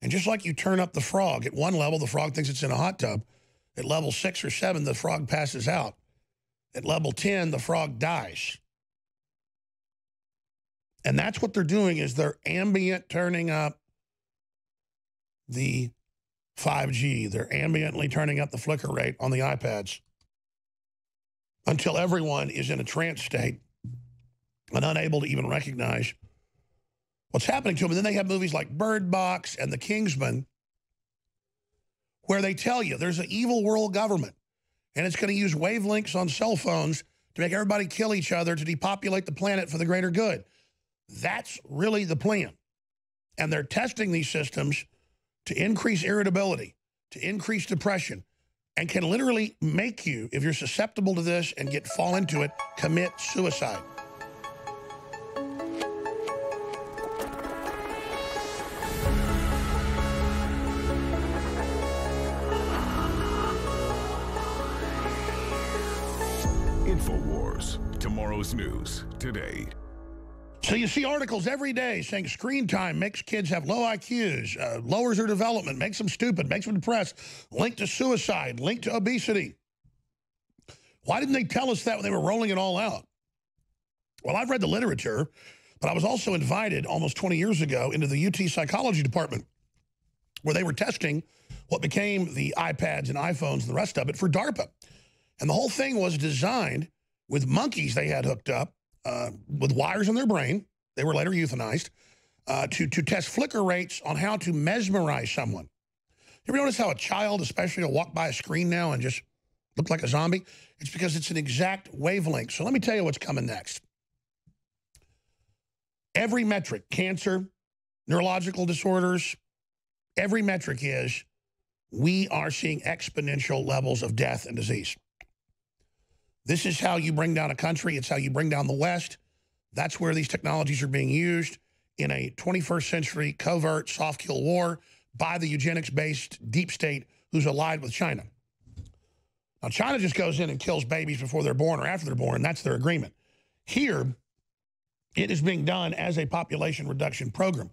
And just like you turn up the frog, at one level, the frog thinks it's in a hot tub. At level 6 or 7, the frog passes out. At level 10, the frog dies. And that's what they're doing, is they're ambient turning up the 5G. They're ambiently turning up the flicker rate on the iPads until everyone is in a trance state and unable to even recognize what's happening to them. And then they have movies like Bird Box and The Kingsman, where they tell you there's an evil world government, and it's going to use wavelengths on cell phones to make everybody kill each other to depopulate the planet for the greater good. That's really the plan. And they're testing these systems to increase irritability, to increase depression, and can literally make you, if you're susceptible to this and fall into it, commit suicide. InfoWars, tomorrow's news today. So you see articles every day saying screen time makes kids have low IQs, lowers their development, makes them stupid, makes them depressed, linked to suicide, linked to obesity. Why didn't they tell us that when they were rolling it all out? Well, I've read the literature, but I was also invited almost 20 years ago into the UT psychology department, where they were testing what became the iPads and iPhones and the rest of it for DARPA. And the whole thing was designed with monkeys they had hooked up with wires in their brain. They were later euthanized to test flicker rates on how to mesmerize someone. You ever notice how a child especially will walk by a screen now and just look like a zombie? It's because it's an exact wavelength. So let me tell you what's coming next. Every metric, cancer, neurological disorders, every metric is we are seeing exponential levels of death and disease. This is how you bring down a country. It's how you bring down the West. That's where these technologies are being used in a 21st century covert soft kill war by the eugenics-based deep state who's allied with China. Now, China just goes in and kills babies before they're born or after they're born. That's their agreement. Here, it is being done as a population reduction program.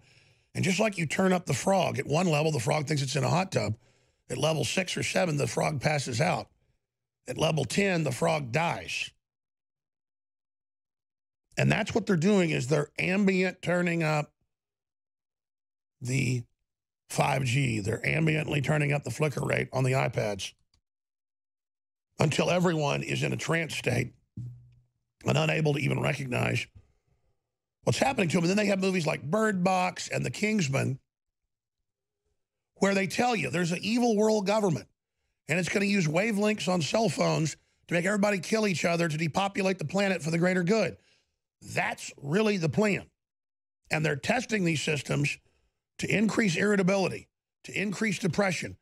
And just like you turn up the frog, at one level, the frog thinks it's in a hot tub. At level 6 or 7, the frog passes out. At level 10, the frog dies. And that's what they're doing, is they're ambient turning up the 5G. They're ambiently turning up the flicker rate on the iPads until everyone is in a trance state and unable to even recognize what's happening to them. And then they have movies like Bird Box and The Kingsman, where they tell you there's an evil world government, and it's going to use wavelengths on cell phones to make everybody kill each other to depopulate the planet for the greater good. That's really the plan. And they're testing these systems to increase irritability, to increase depression,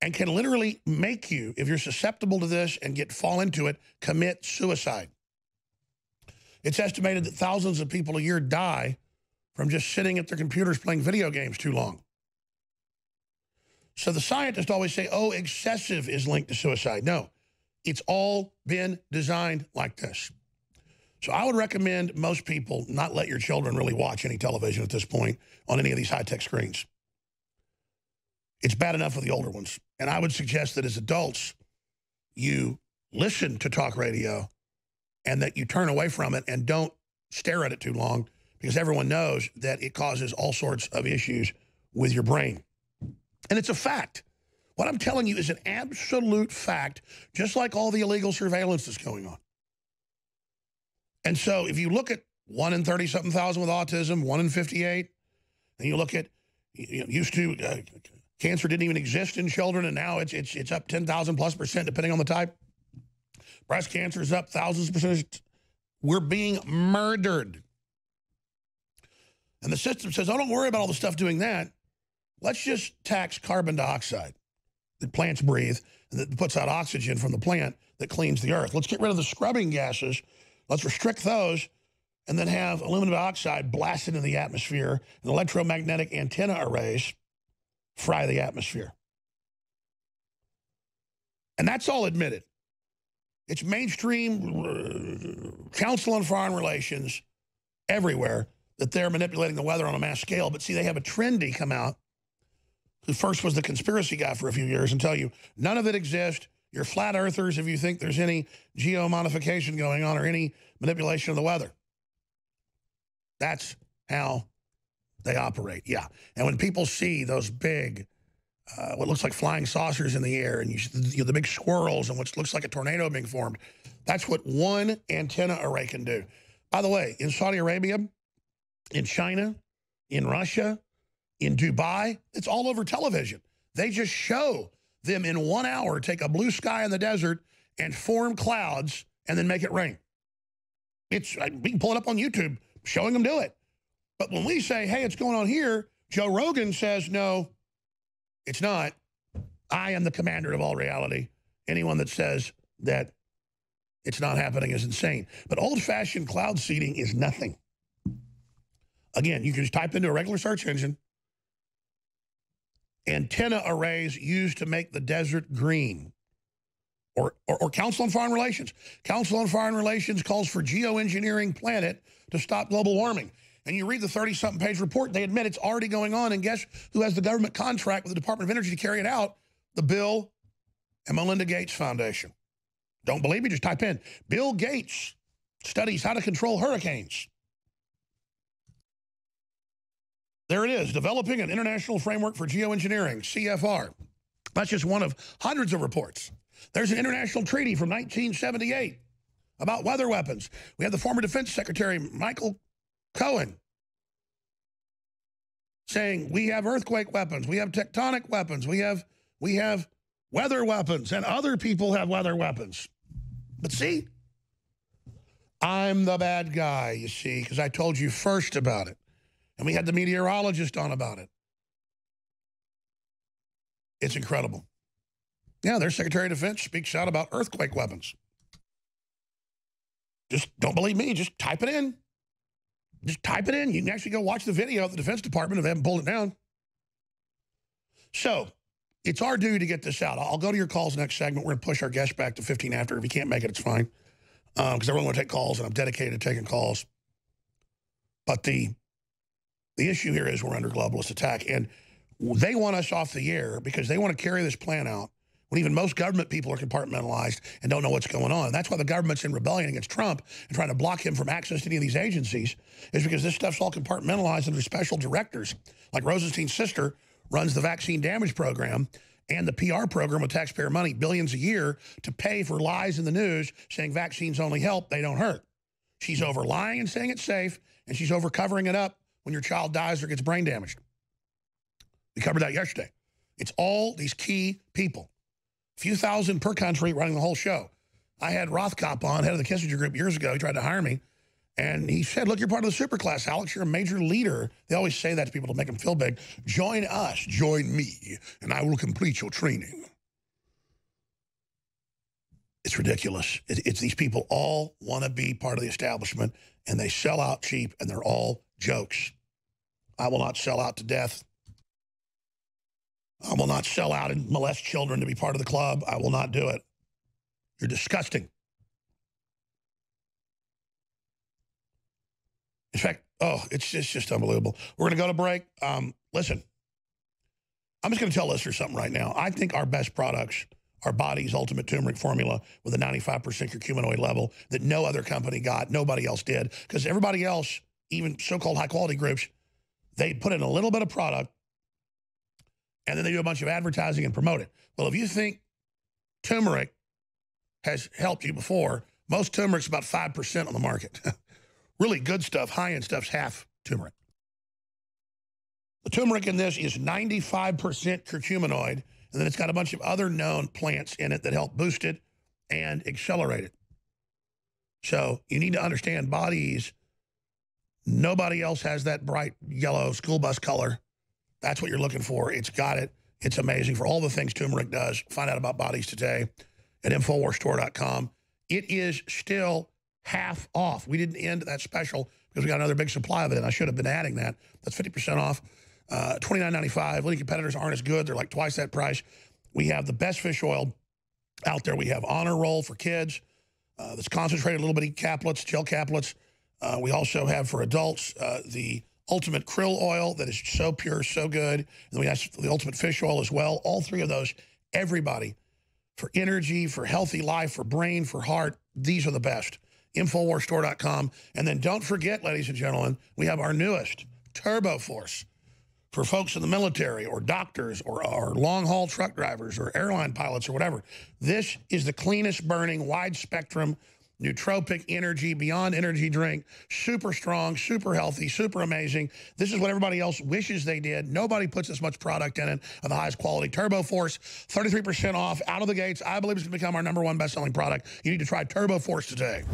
and can literally make you, if you're susceptible to this and fall into it, commit suicide. It's estimated that thousands of people a year die from just sitting at their computers playing video games too long. So the scientists always say, oh, excessive is linked to suicide. No, it's all been designed like this. So I would recommend most people not let your children really watch any television at this point on any of these high-tech screens. It's bad enough for the older ones. And I would suggest that as adults, you listen to talk radio and that you turn away from it and don't stare at it too long, because everyone knows that it causes all sorts of issues with your brain. And it's a fact. What I'm telling you is an absolute fact, just like all the illegal surveillance that's going on. And so if you look at 1 in 30-something thousand with autism, 1 in 58, and you look at, used to, cancer didn't even exist in children, and now it's up 10,000+% depending on the type. Breast cancer is up thousands of percent. We're being murdered. And the system says, oh, don't worry about all the stuff doing that. Let's just tax carbon dioxide that plants breathe and that puts out oxygen from the plant that cleans the earth. Let's get rid of the scrubbing gases. Let's restrict those and then have aluminum dioxide blasted into the atmosphere, and electromagnetic antenna arrays fry the atmosphere. And that's all admitted. It's mainstream Council on Foreign Relations everywhere that they're manipulating the weather on a mass scale. But see, they have a trendy come out who first was the conspiracy guy for a few years, and tell you none of it exists. You're flat earthers if you think there's any geomodification going on or any manipulation of the weather. That's how they operate, yeah. And when people see those big, what looks like flying saucers in the air, and the big swirls and what looks like a tornado being formed, that's what one antenna array can do. By the way, in Saudi Arabia, in China, in Russia, in Dubai, it's all over television. They just show them in 1 hour take a blue sky in the desert and form clouds and then make it rain. We can pull it up on YouTube, showing them do it. But when we say, hey, it's going on here, Joe Rogan says, no, it's not. I am the commander of all reality. Anyone that says that it's not happening is insane. But old-fashioned cloud seeding is nothing. Again, you can just type into a regular search engine, antenna arrays used to make the desert green. Or Council on Foreign Relations. Council on Foreign Relations calls for geoengineering planet to stop global warming. And you read the 30-something page report, they admit it's already going on, and guess who has the government contract with the Department of Energy to carry it out? The Bill and Melinda Gates Foundation. Don't believe me? Just type in, Bill Gates studies how to control hurricanes. There it is, developing an international framework for geoengineering, CFR. That's just one of hundreds of reports. There's an international treaty from 1978 about weather weapons. We have the former Defense Secretary, Michael Cohen, saying we have earthquake weapons, we have tectonic weapons, we have weather weapons, and other people have weather weapons. But see, I'm the bad guy, you see, because I told you first about it. And we had the meteorologist on about it. It's incredible. Yeah, their Secretary of Defense speaks out about earthquake weapons. Just don't believe me. Just type it in. Just type it in. You can actually go watch the video of the Defense Department if they haven't pulled it down. So it's our duty to get this out. I'll go to your calls next segment. We're going to push our guest back to 15 after. If you can't make it, it's fine. Because I really want to take calls, and I'm dedicated to taking calls. But the issue here is we're under globalist attack, and they want us off the air because they want to carry this plan out when even most government people are compartmentalized and don't know what's going on. That's why the government's in rebellion against Trump and trying to block him from access to any of these agencies, is because this stuff's all compartmentalized under special directors. Like Rosenstein's sister runs the vaccine damage program and the PR program with taxpayer money, billions a year, to pay for lies in the news saying vaccines only help, they don't hurt. She's over lying and saying it's safe, and she's over covering it up when your child dies or gets brain damaged. We covered that yesterday. It's all these key people. A few thousand per country running the whole show. I had Rothkopf on, head of the Kissinger Group, years ago. He tried to hire me. And he said, look, you're part of the superclass, Alex. You're a major leader. They always say that to people to make them feel big. Join us. Join me, and I will complete your training. It's ridiculous. It's these people all want to be part of the establishment, and they sell out cheap, and they're all jokes. I will not sell out to death. I will not sell out and molest children to be part of the club. I will not do it. You're disgusting. In fact, it's just unbelievable. We're going to go to break. Listen, I'm just going to tell listeners something right now. I think our best products are Body's Ultimate Turmeric Formula with a 95% curcuminoid level that no other company got, nobody else did, because everybody else, even so-called high-quality groups, they put in a little bit of product, and then they do a bunch of advertising and promote it. Well, if you think turmeric has helped you before, most turmeric's about 5% on the market. Really good stuff, high-end stuff's half turmeric. The turmeric in this is 95% curcuminoid, and then it's got a bunch of other known plants in it that help boost it and accelerate it. So you need to understand Body's. Nobody else has that bright yellow school bus color. That's what you're looking for. It's got it. It's amazing for all the things turmeric does. Find out about Body's today at InfoWarsStore.com. It is still half off. We didn't end that special because we got another big supply of it, and I should have been adding that. That's 50% off. $29.95. Leading competitors aren't as good. They're like twice that price. We have the best fish oil out there. We have Honor Roll for kids. That's concentrated little bitty caplets, gel caplets. We also have for adults the ultimate krill oil that is so pure, so good. And then we have the ultimate fish oil as well. All three of those, everybody, for energy, for healthy life, for brain, for heart, these are the best. InfoWarsStore.com. And then don't forget, ladies and gentlemen, we have our newest Turbo Force for folks in the military or doctors or long-haul truck drivers or airline pilots or whatever. This is the cleanest burning, wide-spectrum, nootropic energy, beyond energy drink. Super strong, super healthy, super amazing. This is what everybody else wishes they did. Nobody puts this much product in it of the highest quality. Turbo Force, 33% off, out of the gates. I believe it's going to become our #1 best-selling product. You need to try Turbo Force today.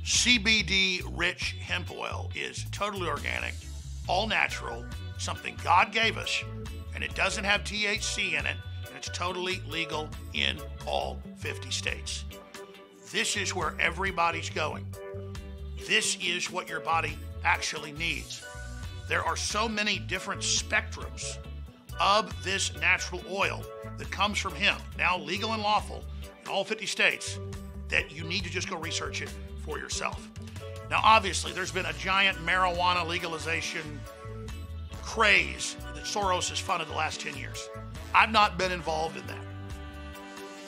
CBD-rich hemp oil is totally organic, all natural, something God gave us, and it doesn't have THC in it, and it's totally legal in all 50 states. This is where everybody's going. This is what your body actually needs. There are so many different spectrums of this natural oil that comes from hemp, now legal and lawful in all 50 states, that you need to just go research it for yourself. Now, obviously, there's been a giant marijuana legalization craze that Soros has funded the last 10 years. I've not been involved in that.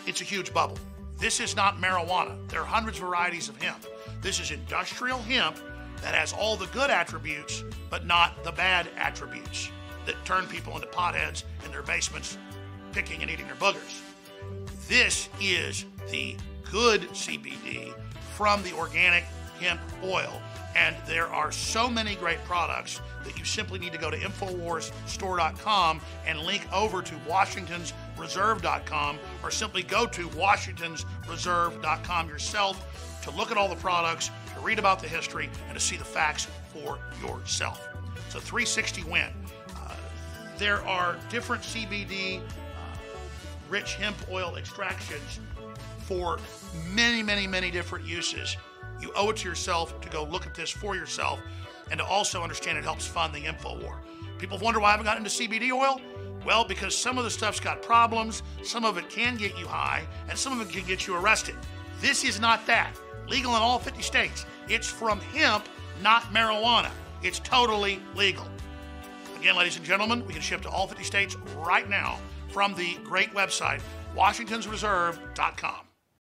It's a huge bubble. This is not marijuana. There are hundreds of varieties of hemp. This is industrial hemp that has all the good attributes, but not the bad attributes that turn people into potheads in their basements, picking and eating their boogers. This is the good CBD from the organic hemp oil. And there are so many great products that you simply need to go to InfoWarsStore.com and link over to WashingtonsReserve.com, or simply go to WashingtonsReserve.com yourself to look at all the products, to read about the history, and to see the facts for yourself. So 360 win. There are different CBD rich hemp oil extractions for many, many, many different uses. You owe it to yourself to go look at this for yourself and to also understand it helps fund the info war. People wonder why I haven't gotten into CBD oil. Well, because some of the stuff's got problems, some of it can get you high, and some of it can get you arrested. This is not that. Legal in all 50 states. It's from hemp, not marijuana. It's totally legal. Again, ladies and gentlemen, we can ship to all 50 states right now from the great website, WashingtonsReserve.com.